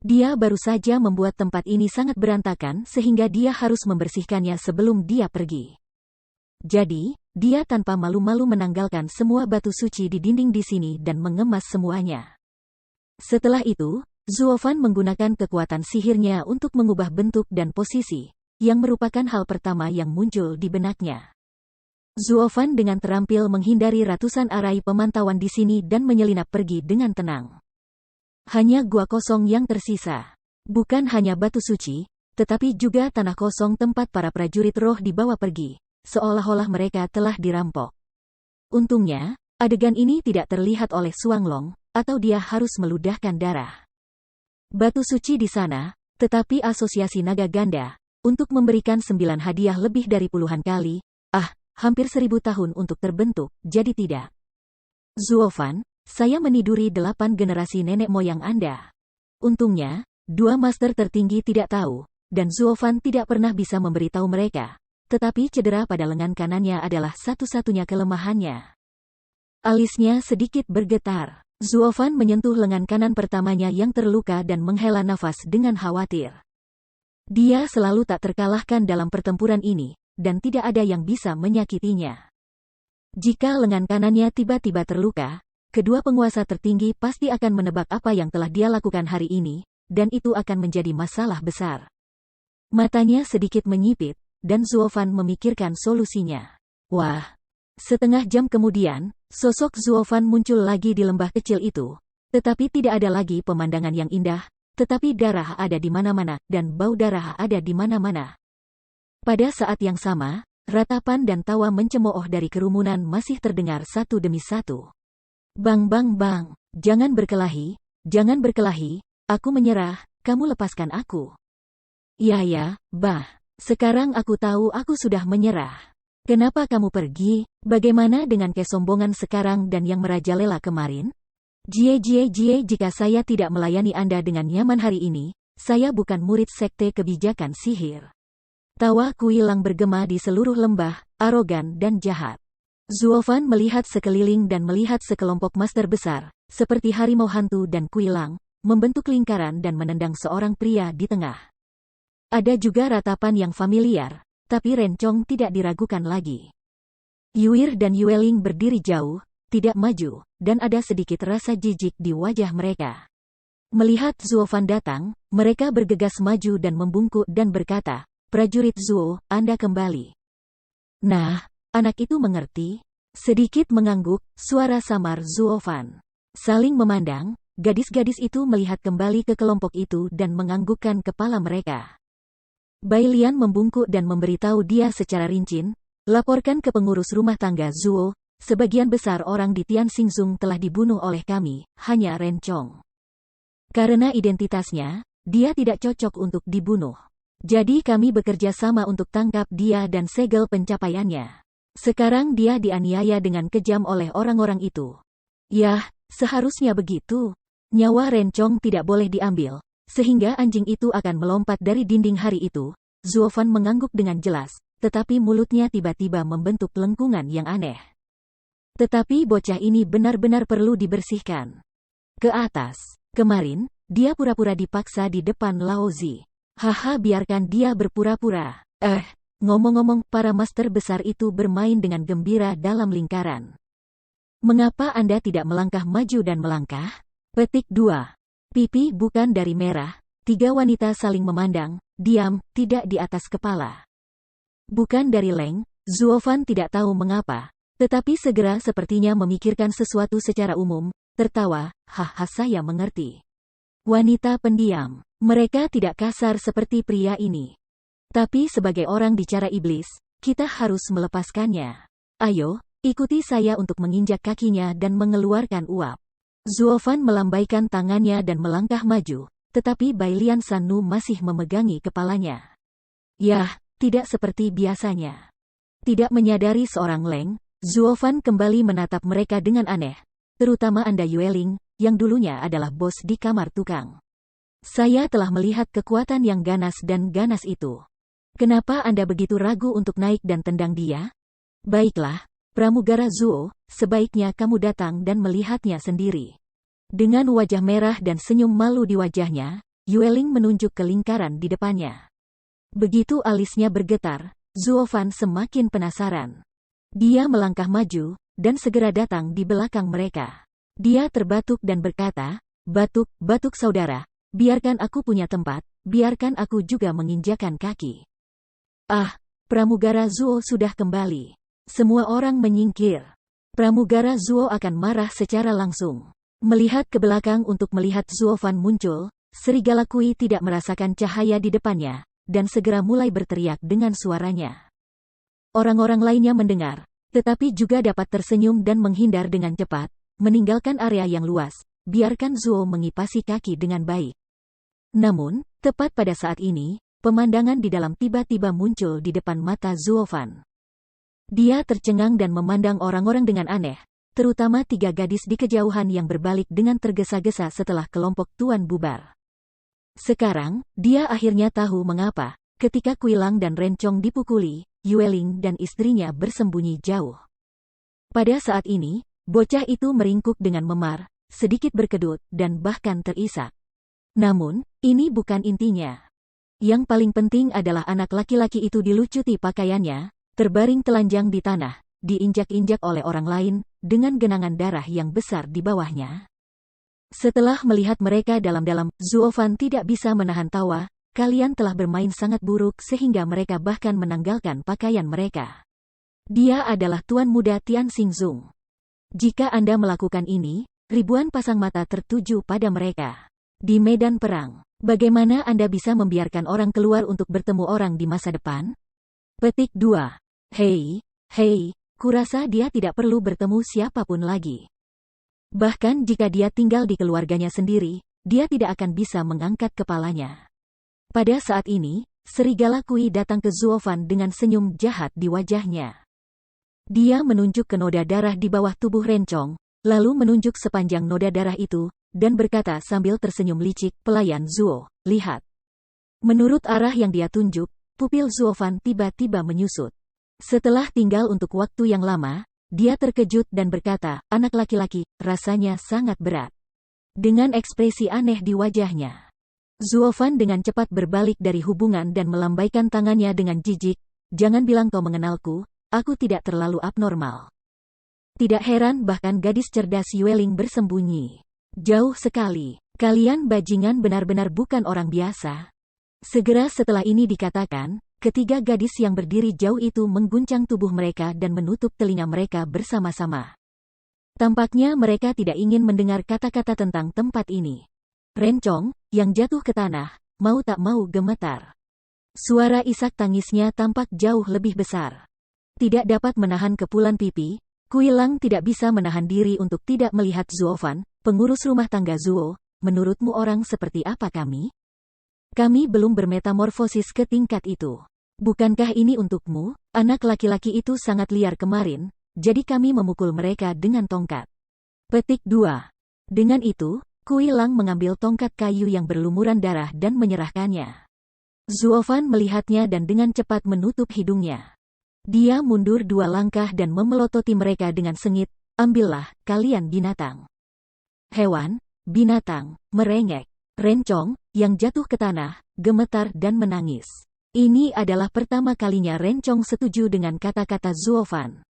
A: Dia baru saja membuat tempat ini sangat berantakan sehingga dia harus membersihkannya sebelum dia pergi. Jadi, dia tanpa malu-malu menanggalkan semua batu suci di dinding di sini dan mengemas semuanya. Setelah itu, Zuofan menggunakan kekuatan sihirnya untuk mengubah bentuk dan posisi, yang merupakan hal pertama yang muncul di benaknya. Zuofan dengan terampil menghindari ratusan arai pemantauan di sini dan menyelinap pergi dengan tenang. Hanya gua kosong yang tersisa. Bukan hanya batu suci, tetapi juga tanah kosong tempat para prajurit roh dibawa pergi, seolah-olah mereka telah dirampok. Untungnya, adegan ini tidak terlihat oleh Suanglong, atau dia harus meludahkan darah. Batu suci di sana, tetapi asosiasi naga ganda, untuk memberikan 9 hadiah lebih dari puluhan kali, hampir 1000 tahun untuk terbentuk, jadi tidak. Zuofan, saya meniduri 8 generasi nenek moyang Anda. Untungnya, 2 master tertinggi tidak tahu, dan Zuofan tidak pernah bisa memberitahu mereka, tetapi cedera pada lengan kanannya adalah satu-satunya kelemahannya. Alisnya sedikit bergetar. Zuofan menyentuh lengan kanan pertamanya yang terluka dan menghela nafas dengan khawatir. Dia selalu tak terkalahkan dalam pertempuran ini, dan tidak ada yang bisa menyakitinya. Jika lengan kanannya tiba-tiba terluka, kedua penguasa tertinggi pasti akan menebak apa yang telah dia lakukan hari ini, dan itu akan menjadi masalah besar. Matanya sedikit menyipit, dan Zuofan memikirkan solusinya. Wah! Setengah jam kemudian, sosok Zuofan muncul lagi di lembah kecil itu. Tetapi tidak ada lagi pemandangan yang indah, tetapi darah ada di mana-mana, dan bau darah ada di mana-mana. Pada saat yang sama, ratapan dan tawa mencemooh dari kerumunan masih terdengar satu demi satu. Bang bang bang, jangan berkelahi, aku menyerah, kamu lepaskan aku. Ya, bah, sekarang aku tahu aku sudah menyerah. Kenapa kamu pergi? Bagaimana dengan kesombongan sekarang dan yang merajalela kemarin? Jie, jika saya tidak melayani Anda dengan nyaman hari ini, saya bukan murid sekte kebijakan sihir. Tawa Kuilang bergema di seluruh lembah, arogan dan jahat. Zuofan melihat sekeliling dan melihat sekelompok master besar, seperti harimau hantu dan Kuilang, membentuk lingkaran dan menendang seorang pria di tengah. Ada juga ratapan yang familiar, tapi Rencong tidak diragukan lagi. Yuir dan Yueling berdiri jauh, tidak maju, dan ada sedikit rasa jijik di wajah mereka. Melihat Zuofan datang, mereka bergegas maju dan membungkuk dan berkata, "Prajurit Zuo, Anda kembali." Nah, anak itu mengerti. Sedikit mengangguk, suara samar Zuofan. Saling memandang, gadis-gadis itu melihat kembali ke kelompok itu dan menganggukkan kepala mereka. Bailian membungkuk dan memberitahu dia secara rinci, "Laporkan ke pengurus rumah tangga Zuo, sebagian besar orang di Tianxingzhong telah dibunuh oleh kami, hanya Rencong. Karena identitasnya, dia tidak cocok untuk dibunuh." Jadi kami bekerja sama untuk tangkap dia dan segel pencapaiannya. Sekarang dia dianiaya dengan kejam oleh orang-orang itu. Yah, seharusnya begitu. Nyawa Rencong tidak boleh diambil, sehingga anjing itu akan melompat dari dinding hari itu. Zuofan mengangguk dengan jelas, tetapi mulutnya tiba-tiba membentuk lengkungan yang aneh. Tetapi bocah ini benar-benar perlu dibersihkan. Ke atas. Kemarin, dia pura-pura dipaksa di depan Laozi. Haha, biarkan dia berpura-pura. Ngomong-ngomong, para master besar itu bermain dengan gembira dalam lingkaran. Mengapa Anda tidak melangkah maju dan melangkah? Petik 2. Pipi bukan dari merah. 3 wanita saling memandang, diam, tidak di atas kepala. Bukan dari Leng, Zuofan tidak tahu mengapa, tetapi segera sepertinya memikirkan sesuatu secara umum, tertawa, haha, saya mengerti. Wanita pendiam, mereka tidak kasar seperti pria ini. Tapi sebagai orang bicara iblis, kita harus melepaskannya. Ayo, ikuti saya untuk menginjak kakinya dan mengeluarkan uap. Zuofan melambaikan tangannya dan melangkah maju, tetapi Bailian Sanu masih memegangi kepalanya. Yah, tidak seperti biasanya. Tidak menyadari seorang Leng, Zuofan kembali menatap mereka dengan aneh, terutama Anda Yueling, yang dulunya adalah bos di kamar tukang. Saya telah melihat kekuatan yang ganas dan ganas itu. Kenapa Anda begitu ragu untuk naik dan tendang dia? Baiklah, Pramugara Zuo, sebaiknya kamu datang dan melihatnya sendiri. Dengan wajah merah dan senyum malu di wajahnya, Yueling menunjuk ke lingkaran di depannya. Begitu alisnya bergetar, Zuofan semakin penasaran. Dia melangkah maju, dan segera datang di belakang mereka. Dia terbatuk dan berkata, batuk saudara, biarkan aku punya tempat, biarkan aku juga menginjakan kaki. Pramugara Zuo sudah kembali. Semua orang menyingkir. Pramugara Zuo akan marah secara langsung. Melihat ke belakang untuk melihat Zuofan muncul, serigala Kui tidak merasakan cahaya di depannya, dan segera mulai berteriak dengan suaranya. Orang-orang lainnya mendengar, tetapi juga dapat tersenyum dan menghindar dengan cepat, meninggalkan area yang luas, biarkan Zuo mengipasi kaki dengan baik. Namun, tepat pada saat ini, pemandangan di dalam tiba-tiba muncul di depan mata Zuofan. Dia tercengang dan memandang orang-orang dengan aneh, terutama 3 gadis di kejauhan yang berbalik dengan tergesa-gesa setelah kelompok tuan bubar. Sekarang, dia akhirnya tahu mengapa, ketika Kuilang dan Rencong dipukuli, Yueling dan istrinya bersembunyi jauh. Pada saat ini, bocah itu meringkuk dengan memar, sedikit berkedut, dan bahkan terisak. Namun, ini bukan intinya. Yang paling penting adalah anak laki-laki itu dilucuti pakaiannya, terbaring telanjang di tanah, diinjak-injak oleh orang lain, dengan genangan darah yang besar di bawahnya. Setelah melihat mereka dalam-dalam, Zuofan tidak bisa menahan tawa. Kalian telah bermain sangat buruk sehingga mereka bahkan menanggalkan pakaian mereka. Dia adalah Tuan Muda Tian Xingzong. Jika Anda melakukan ini, ribuan pasang mata tertuju pada mereka. Di medan perang, bagaimana Anda bisa membiarkan orang keluar untuk bertemu orang di masa depan? Petik 2. Hei, kurasa dia tidak perlu bertemu siapapun lagi. Bahkan jika dia tinggal di keluarganya sendiri, dia tidak akan bisa mengangkat kepalanya. Pada saat ini, serigala Kui datang ke Zuofan dengan senyum jahat di wajahnya. Dia menunjuk ke noda darah di bawah tubuh Rencong, lalu menunjuk sepanjang noda darah itu, dan berkata sambil tersenyum licik, pelayan Zuo, lihat. Menurut arah yang dia tunjuk, pupil Zuofan tiba-tiba menyusut. Setelah tinggal untuk waktu yang lama, dia terkejut dan berkata, anak laki-laki, rasanya sangat berat. Dengan ekspresi aneh di wajahnya, Zuofan dengan cepat berbalik dari hubungan dan melambaikan tangannya dengan jijik, jangan bilang kau mengenalku, aku tidak terlalu abnormal. Tidak heran bahkan gadis cerdas Yueling bersembunyi. Jauh sekali, kalian bajingan benar-benar bukan orang biasa. Segera setelah ini dikatakan, ketiga gadis yang berdiri jauh itu mengguncang tubuh mereka dan menutup telinga mereka bersama-sama. Tampaknya mereka tidak ingin mendengar kata-kata tentang tempat ini. Rencong, yang jatuh ke tanah, mau tak mau gemetar. Suara isak tangisnya tampak jauh lebih besar. Tidak dapat menahan kepulan pipi, Kuilang tidak bisa menahan diri untuk tidak melihat Zuofan, pengurus rumah tangga Zuo. Menurutmu orang seperti apa kami? Kami belum bermetamorfosis ke tingkat itu. Bukankah ini untukmu? Anak laki-laki itu sangat liar kemarin, jadi kami memukul mereka dengan tongkat. Petik 2. Dengan itu, Kui Lang mengambil tongkat kayu yang berlumuran darah dan menyerahkannya. Zuofan melihatnya dan dengan cepat menutup hidungnya. Dia mundur 2 langkah dan memelototi mereka dengan sengit, ambillah, kalian binatang. Hewan, binatang, merengek. Rencong, yang jatuh ke tanah, gemetar dan menangis. Ini adalah pertama kalinya Rencong setuju dengan kata-kata Zuofan.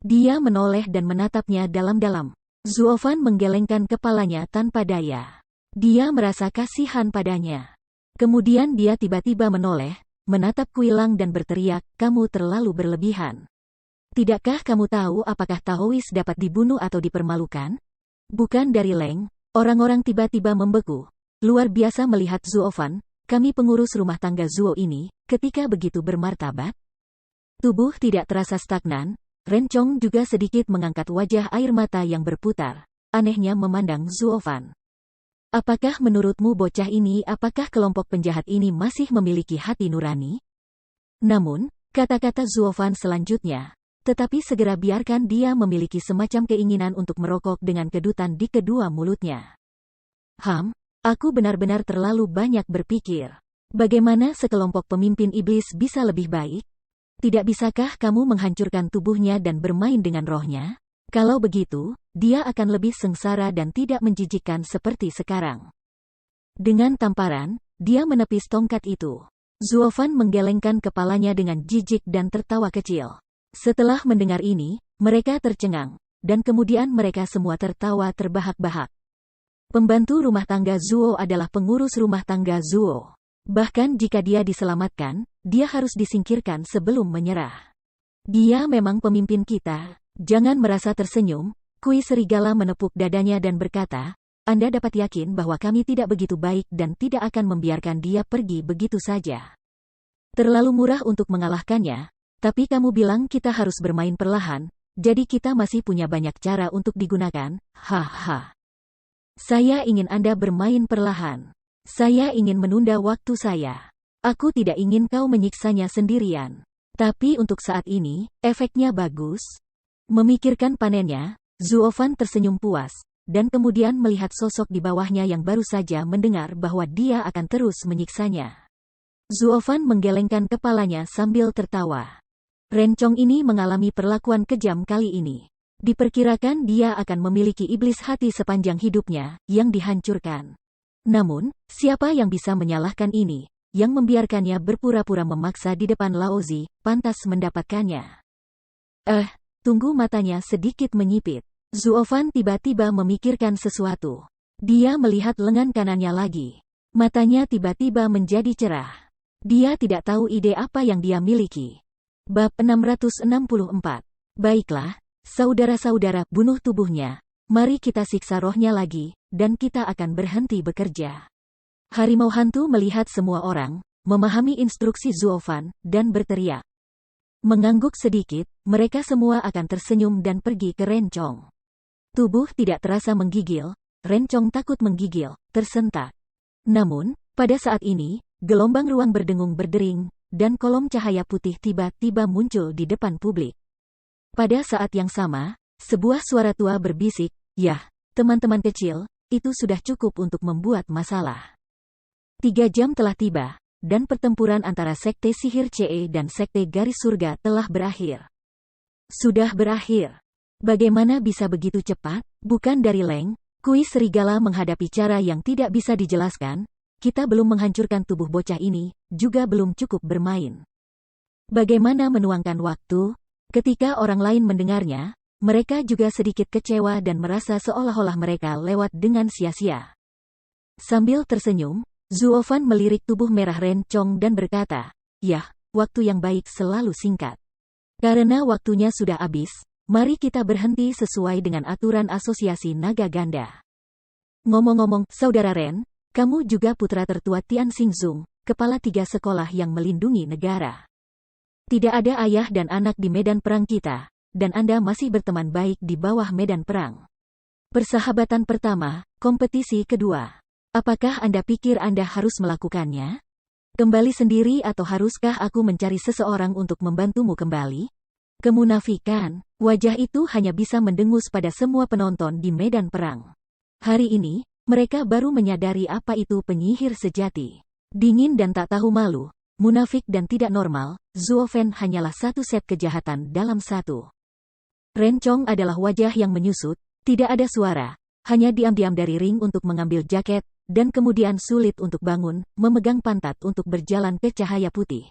A: Dia menoleh dan menatapnya dalam-dalam. Zuofan menggelengkan kepalanya tanpa daya. Dia merasa kasihan padanya. Kemudian dia tiba-tiba menoleh, menatap Kui Lang dan berteriak, kamu terlalu berlebihan. Tidakkah kamu tahu apakah Taois dapat dibunuh atau dipermalukan? Bukan dari Leng, orang-orang tiba-tiba membeku. Luar biasa melihat Zuofan, kami pengurus rumah tangga Zuo ini, ketika begitu bermartabat. Tubuh tidak terasa stagnan, Rencong juga sedikit mengangkat wajah air mata yang berputar, anehnya memandang Zuofan. Apakah menurutmu bocah ini, apakah kelompok penjahat ini masih memiliki hati nurani? Namun, kata-kata Zuofan selanjutnya, tetapi segera biarkan dia memiliki semacam keinginan untuk merokok dengan kedutan di kedua mulutnya. Aku benar-benar terlalu banyak berpikir. Bagaimana sekelompok pemimpin iblis bisa lebih baik? Tidak bisakah kamu menghancurkan tubuhnya dan bermain dengan rohnya? Kalau begitu, dia akan lebih sengsara dan tidak menjijikkan seperti sekarang. Dengan tamparan, dia menepis tongkat itu. Zuofan menggelengkan kepalanya dengan jijik dan tertawa kecil. Setelah mendengar ini, mereka tercengang, dan kemudian mereka semua tertawa terbahak-bahak. Pembantu rumah tangga Zuo adalah pengurus rumah tangga Zuo. Bahkan jika dia diselamatkan, dia harus disingkirkan sebelum menyerah. Dia memang pemimpin kita. Jangan merasa tersenyum. Kui Serigala menepuk dadanya dan berkata, Anda dapat yakin bahwa kami tidak begitu baik dan tidak akan membiarkan dia pergi begitu saja. Terlalu murah untuk mengalahkannya, tapi kamu bilang kita harus bermain perlahan, jadi kita masih punya banyak cara untuk digunakan, haha. Saya ingin Anda bermain perlahan. Saya ingin menunda waktu saya. Aku tidak ingin kau menyiksanya sendirian. Tapi untuk saat ini, efeknya bagus. Memikirkan panennya, Zuofan tersenyum puas, dan kemudian melihat sosok di bawahnya yang baru saja mendengar bahwa dia akan terus menyiksanya. Zuofan menggelengkan kepalanya sambil tertawa. Rencong ini mengalami perlakuan kejam kali ini. Diperkirakan dia akan memiliki iblis hati sepanjang hidupnya, yang dihancurkan. Namun, siapa yang bisa menyalahkan ini, yang membiarkannya berpura-pura memaksa di depan Laozi, pantas mendapatkannya. Tunggu, matanya sedikit menyipit. Zuofan tiba-tiba memikirkan sesuatu. Dia melihat lengan kanannya lagi. Matanya tiba-tiba menjadi cerah. Dia tidak tahu ide apa yang dia miliki. Bab 664. Baiklah. Saudara-saudara, bunuh tubuhnya. Mari kita siksa rohnya lagi, dan kita akan berhenti bekerja. Harimau hantu melihat semua orang, memahami instruksi Zuofan, dan berteriak. Mengangguk sedikit, mereka semua akan tersenyum dan pergi ke Rencong. Tubuh tidak terasa menggigil, Rencong takut menggigil, tersentak. Namun, pada saat ini, gelombang ruang berdengung berdering, dan kolom cahaya putih tiba-tiba muncul di depan publik. Pada saat yang sama, sebuah suara tua berbisik, "Yah, teman-teman kecil, itu sudah cukup untuk membuat masalah." 3 jam telah tiba, dan pertempuran antara Sekte Sihir CE dan Sekte Garis Surga telah berakhir. Sudah berakhir. Bagaimana bisa begitu cepat? Bukan dari Leng, Kui Serigala menghadapi cara yang tidak bisa dijelaskan. Kita belum menghancurkan tubuh bocah ini, juga belum cukup bermain. Bagaimana menuangkan waktu? Ketika orang lain mendengarnya, mereka juga sedikit kecewa dan merasa seolah-olah mereka lewat dengan sia-sia. Sambil tersenyum, Zuofan melirik tubuh merah Rencong dan berkata, "Yah, waktu yang baik selalu singkat. Karena waktunya sudah habis, mari kita berhenti sesuai dengan aturan Asosiasi Naga Ganda. Ngomong-ngomong, Saudara Ren, kamu juga putra tertua Tian Xingzong, kepala 3 sekolah yang melindungi negara. Tidak ada ayah dan anak di medan perang kita, dan Anda masih berteman baik di bawah medan perang. Persahabatan pertama, kompetisi kedua. Apakah Anda pikir Anda harus melakukannya? Kembali sendiri atau haruskah aku mencari seseorang untuk membantumu kembali? Kemunafikan, wajah itu hanya bisa mendengus pada semua penonton di medan perang. Hari ini, mereka baru menyadari apa itu penyihir sejati. Dingin dan tak tahu malu, munafik dan tidak normal, Zuo Fan hanyalah satu set kejahatan dalam satu. Rencong adalah wajah yang menyusut, tidak ada suara, hanya diam-diam dari ring untuk mengambil jaket, dan kemudian sulit untuk bangun, memegang pantat untuk berjalan ke cahaya putih.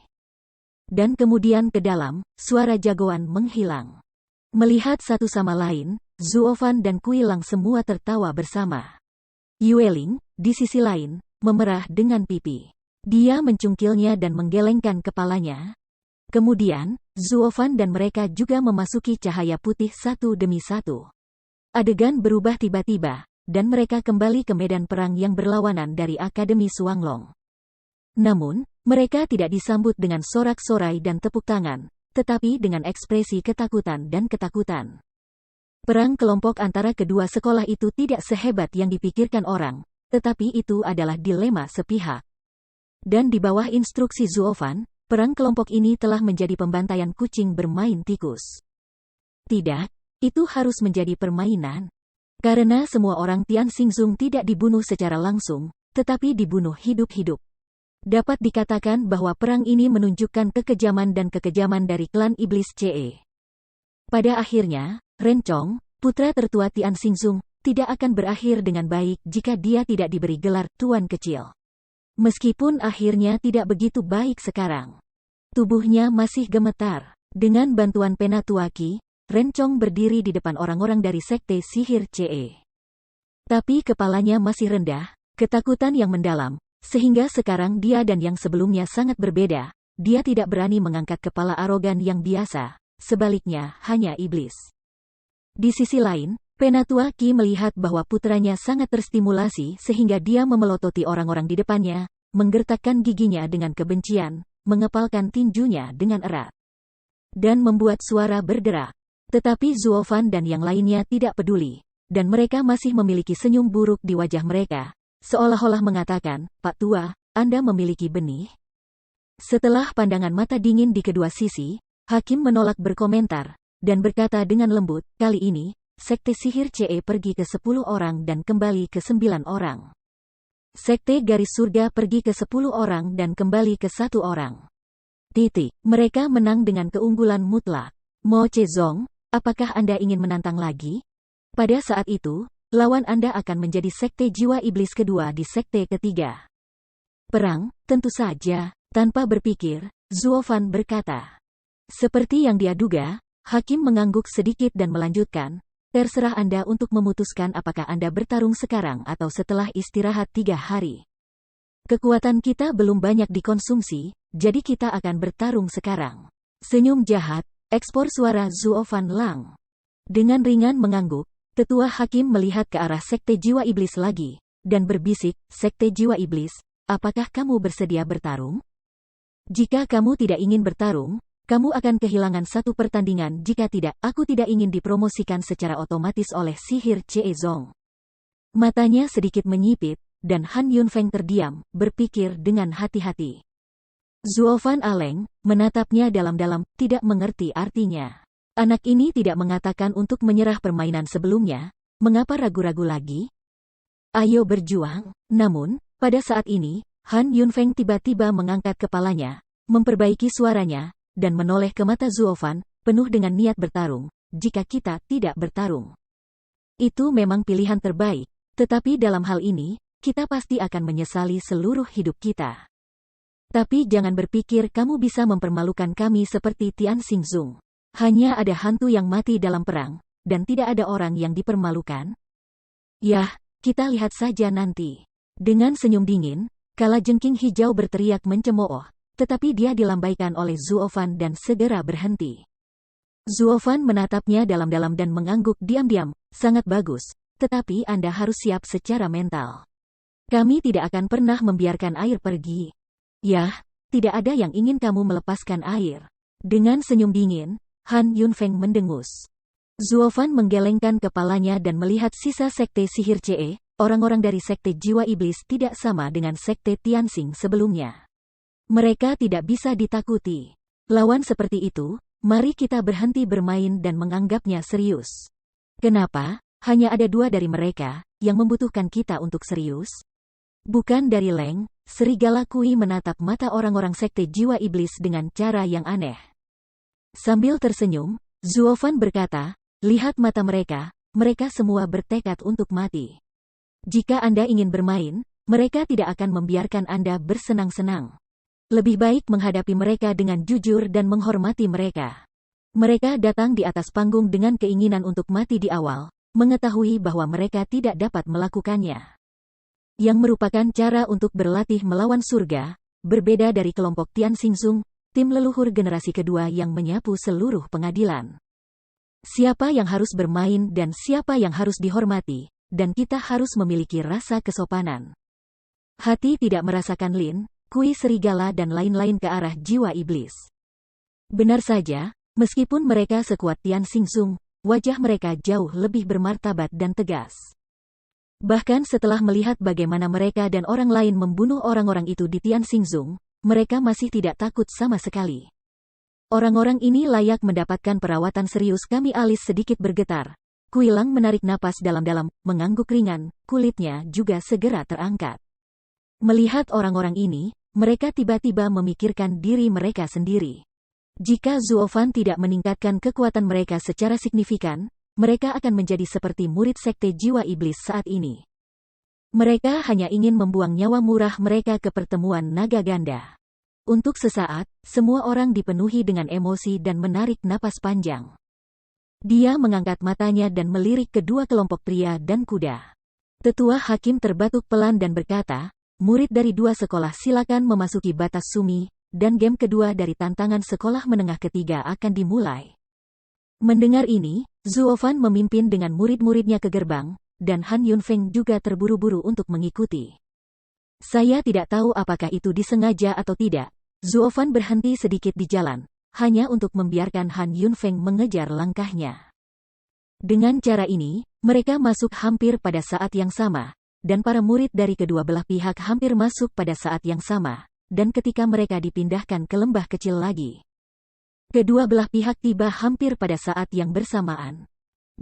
A: Dan kemudian ke dalam, suara jagoan menghilang. Melihat satu sama lain, Zuo Fan dan Kui Lang semua tertawa bersama. Yueling, di sisi lain, memerah dengan pipi. Dia mencungkilnya dan menggelengkan kepalanya. Kemudian, Zuo Fan dan mereka juga memasuki cahaya putih satu demi satu. Adegan berubah tiba-tiba, dan mereka kembali ke medan perang yang berlawanan dari Akademi Suanglong. Namun, mereka tidak disambut dengan sorak-sorai dan tepuk tangan, tetapi dengan ekspresi ketakutan dan ketakutan. Perang kelompok antara kedua sekolah itu tidak sehebat yang dipikirkan orang, tetapi itu adalah dilema sepihak. Dan di bawah instruksi Zuo Fan, perang kelompok ini telah menjadi pembantaian kucing bermain tikus. Tidak, itu harus menjadi permainan. Karena semua orang Tian Xingzong tidak dibunuh secara langsung, tetapi dibunuh hidup-hidup. Dapat dikatakan bahwa perang ini menunjukkan kekejaman dan kekejaman dari klan iblis CE. Pada akhirnya, Rencong, putra tertua Tian Xingzong, tidak akan berakhir dengan baik jika dia tidak diberi gelar Tuan Kecil. Meskipun akhirnya tidak begitu baik sekarang. Tubuhnya masih gemetar. Dengan bantuan Penatua Qi, Rencong berdiri di depan orang-orang dari Sekte Sihir CE. Tapi kepalanya masih rendah, ketakutan yang mendalam, sehingga sekarang dia dan yang sebelumnya sangat berbeda. Dia tidak berani mengangkat kepala arogan yang biasa, sebaliknya hanya iblis. Di sisi lain, Penatua Qi melihat bahwa putranya sangat terstimulasi sehingga dia memelototi orang-orang di depannya, menggertakkan giginya dengan kebencian, mengepalkan tinjunya dengan erat, dan membuat suara berderak. Tetapi Zuo Fan dan yang lainnya tidak peduli, dan mereka masih memiliki senyum buruk di wajah mereka, seolah-olah mengatakan, "Pak Tua, Anda memiliki benih?" Setelah pandangan mata dingin di kedua sisi, Hakim menolak berkomentar, dan berkata dengan lembut, "Kali ini, Sekte Sihir CE pergi ke 10 orang dan kembali ke 9 orang. Sekte Garis Surga pergi ke 10 orang dan kembali ke 1 orang. Mereka menang dengan keunggulan mutlak. Mo Chezong, apakah Anda ingin menantang lagi? Pada saat itu, lawan Anda akan menjadi Sekte Jiwa Iblis kedua di Sekte ketiga." Perang, tentu saja, tanpa berpikir, Zuo Fan berkata. Seperti yang dia duga, Hakim mengangguk sedikit dan melanjutkan, "Terserah Anda untuk memutuskan apakah Anda bertarung sekarang atau setelah istirahat 3 hari. Kekuatan kita belum banyak dikonsumsi, jadi kita akan bertarung sekarang." Senyum jahat, ekspor suara Zuo Fan Lang. Dengan ringan mengangguk, Tetua Hakim melihat ke arah Sekte Jiwa Iblis lagi, dan berbisik, "Sekte Jiwa Iblis, apakah kamu bersedia bertarung? Jika kamu tidak ingin bertarung, kamu akan kehilangan satu pertandingan. Jika tidak, aku tidak ingin dipromosikan secara otomatis oleh Sihir CE Zong." Matanya sedikit menyipit, dan Han Yunfeng terdiam, berpikir dengan hati-hati. Zuo Fan Aleng, menatapnya dalam-dalam, tidak mengerti artinya. Anak ini tidak mengatakan untuk menyerah permainan sebelumnya, mengapa ragu-ragu lagi? Ayo berjuang. Namun, pada saat ini, Han Yunfeng tiba-tiba mengangkat kepalanya, memperbaiki suaranya, dan menoleh ke mata Zuo Fan, penuh dengan niat bertarung. "Jika kita tidak bertarung, itu memang pilihan terbaik, tetapi dalam hal ini, kita pasti akan menyesali seluruh hidup kita. Tapi jangan berpikir kamu bisa mempermalukan kami seperti Tian Xingzong. Hanya ada hantu yang mati dalam perang, dan tidak ada orang yang dipermalukan. Yah, kita lihat saja nanti." Dengan senyum dingin, kalajengking hijau berteriak mencemooh, tetapi dia dilambaikan oleh Zuo Fan dan segera berhenti. Zuo Fan menatapnya dalam-dalam dan mengangguk diam-diam, "Sangat bagus, tetapi Anda harus siap secara mental. Kami tidak akan pernah membiarkan air pergi." "Yah, tidak ada yang ingin kamu melepaskan air." Dengan senyum dingin, Han Yunfeng mendengus. Zuo Fan menggelengkan kepalanya dan melihat sisa Sekte Sihir CE, orang-orang dari Sekte Jiwa Iblis tidak sama dengan Sekte Tianxing sebelumnya. Mereka tidak bisa ditakuti. Lawan seperti itu, mari kita berhenti bermain dan menganggapnya serius. Kenapa? Hanya ada 2 dari mereka yang membutuhkan kita untuk serius? Bukan dari Leng. Serigala Kui menatap mata orang-orang sekte jiwa iblis dengan cara yang aneh. Sambil tersenyum, Zuofan berkata, lihat mata mereka, mereka semua bertekad untuk mati. Jika Anda ingin bermain, mereka tidak akan membiarkan Anda bersenang-senang. Lebih baik menghadapi mereka dengan jujur dan menghormati mereka. Mereka datang di atas panggung dengan keinginan untuk mati di awal, mengetahui bahwa mereka tidak dapat melakukannya. Yang merupakan cara untuk berlatih melawan surga, berbeda dari kelompok Tian Xingzong, tim leluhur generasi kedua yang menyapu seluruh pengadilan. Siapa yang harus bermain dan siapa yang harus dihormati, dan kita harus memiliki rasa kesopanan. Hati tidak merasakan Lin, Kui serigala dan lain-lain ke arah jiwa iblis. Benar saja, meskipun mereka sekuat Tian Xingzong, wajah mereka jauh lebih bermartabat dan tegas. Bahkan setelah melihat bagaimana mereka dan orang lain membunuh orang-orang itu di Tian Xingzong, mereka masih tidak takut sama sekali. Orang-orang ini layak mendapatkan perawatan serius. Kami alis sedikit bergetar. Kui Lang menarik napas dalam-dalam, mengangguk ringan, kulitnya juga segera terangkat. Melihat orang-orang ini, mereka tiba-tiba memikirkan diri mereka sendiri. Jika Zuofan tidak meningkatkan kekuatan mereka secara signifikan, mereka akan menjadi seperti murid sekte jiwa iblis saat ini. Mereka hanya ingin membuang nyawa murah mereka ke pertemuan naga ganda. Untuk sesaat, semua orang dipenuhi dengan emosi dan menarik napas panjang. Dia mengangkat matanya dan melirik kedua kelompok pria dan kuda. Tetua hakim terbatuk pelan dan berkata, murid dari 2 sekolah silakan memasuki batas sumi, dan game kedua dari tantangan sekolah menengah ketiga akan dimulai. Mendengar ini, Zuofan memimpin dengan murid-muridnya ke gerbang, dan Han Yunfeng juga terburu-buru untuk mengikuti. Saya tidak tahu apakah itu disengaja atau tidak. Zuofan berhenti sedikit di jalan, hanya untuk membiarkan Han Yunfeng mengejar langkahnya. Dengan cara ini, mereka masuk hampir pada saat yang sama, dan para murid dari kedua belah pihak hampir masuk pada saat yang sama, dan ketika mereka dipindahkan ke lembah kecil lagi. Kedua belah pihak tiba hampir pada saat yang bersamaan.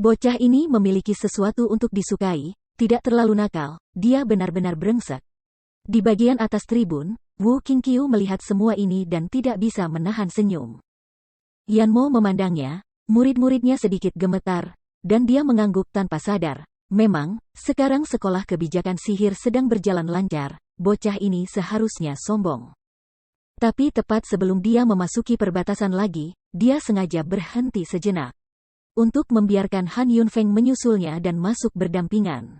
A: Bocah ini memiliki sesuatu untuk disukai, tidak terlalu nakal, dia benar-benar brengsek. Di bagian atas tribun, Wu Qingqiu melihat semua ini dan tidak bisa menahan senyum. Yanmo memandangnya, murid-muridnya sedikit gemetar, dan dia mengangguk tanpa sadar. Memang, sekarang sekolah kebijakan sihir sedang berjalan lancar, bocah ini seharusnya sombong. Tapi tepat sebelum dia memasuki perbatasan lagi, dia sengaja berhenti sejenak. Untuk membiarkan Han Yunfeng menyusulnya dan masuk berdampingan.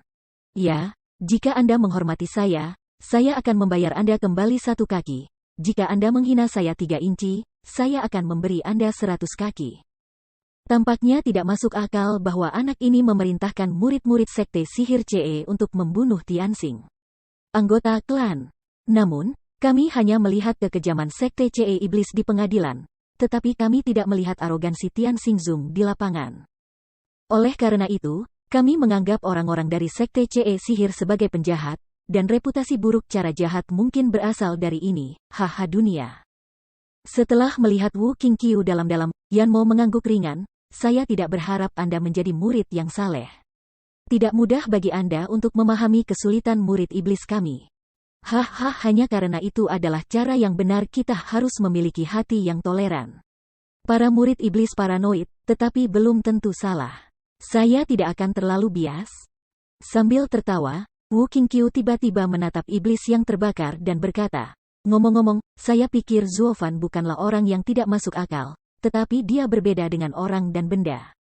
A: Ya, jika Anda menghormati saya akan membayar Anda kembali 1 kaki. Jika Anda menghina saya 3 inci, saya akan memberi Anda 100 kaki. Tampaknya tidak masuk akal bahwa anak ini memerintahkan murid-murid sekte sihir CE untuk membunuh Tianxing, anggota klan. Namun, kami hanya melihat kekejaman sekte CE iblis di pengadilan, tetapi kami tidak melihat arogansi Tian Xingzong di lapangan. Oleh karena itu, kami menganggap orang-orang dari sekte CE sihir sebagai penjahat, dan reputasi buruk cara jahat mungkin berasal dari ini, haha dunia. Setelah melihat Wu Qingqiu dalam-dalam, Yanmo mengangguk ringan, saya tidak berharap Anda menjadi murid yang saleh. Tidak mudah bagi Anda untuk memahami kesulitan murid iblis kami. Haha, hanya karena itu adalah cara yang benar. Kita harus memiliki hati yang toleran. Para murid iblis paranoid, tetapi belum tentu salah. Saya tidak akan terlalu bias. Sambil tertawa, Wu Qingqiu tiba-tiba menatap iblis yang terbakar dan berkata, ngomong-ngomong, saya pikir Zuofan bukanlah orang yang tidak masuk akal, tetapi dia berbeda dengan orang dan benda.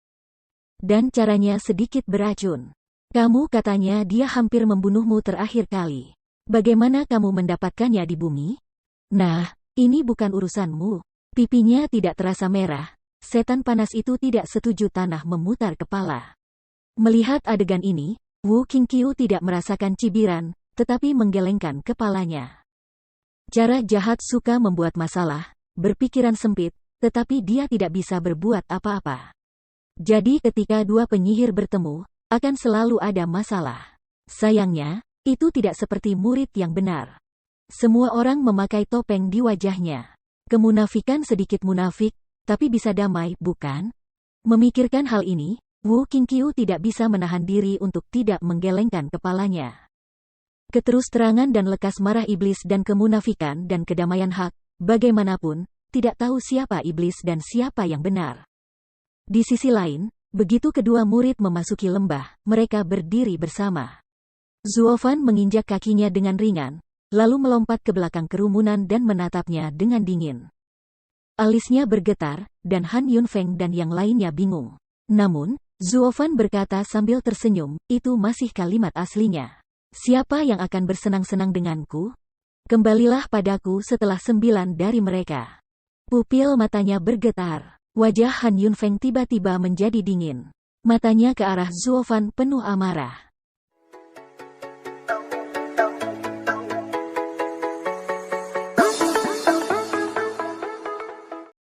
A: Dan caranya sedikit beracun. Kamu katanya dia hampir membunuhmu terakhir kali. Bagaimana kamu mendapatkannya di bumi? Nah, ini bukan urusanmu. Pipinya tidak terasa merah. Setan panas itu tidak setuju tanah memutar kepala. Melihat adegan ini, Wu Qingqiu tidak merasakan cibiran, tetapi menggelengkan kepalanya. Cara jahat suka membuat masalah, berpikiran sempit, tetapi dia tidak bisa berbuat apa-apa. Jadi ketika 2 penyihir bertemu, akan selalu ada masalah. Sayangnya, itu tidak seperti murid yang benar. Semua orang memakai topeng di wajahnya. Kemunafikan sedikit munafik, tapi bisa damai, bukan? Memikirkan hal ini, Wu Qingqiu tidak bisa menahan diri untuk tidak menggelengkan kepalanya. Keterus-terangan dan lekas marah iblis dan kemunafikan dan kedamaian hak, bagaimanapun, tidak tahu siapa iblis dan siapa yang benar. Di sisi lain, begitu kedua murid memasuki lembah, mereka berdiri bersama. Zuofan menginjak kakinya dengan ringan, lalu melompat ke belakang kerumunan dan menatapnya dengan dingin. Alisnya bergetar, dan Han Yunfeng dan yang lainnya bingung. Namun, Zuofan berkata sambil tersenyum, itu masih kalimat aslinya. Siapa yang akan bersenang-senang denganku? Kembalilah padaku setelah 9 dari mereka. Pupil matanya bergetar. Wajah Han Yunfeng tiba-tiba menjadi dingin. Matanya ke arah Zuofan penuh amarah.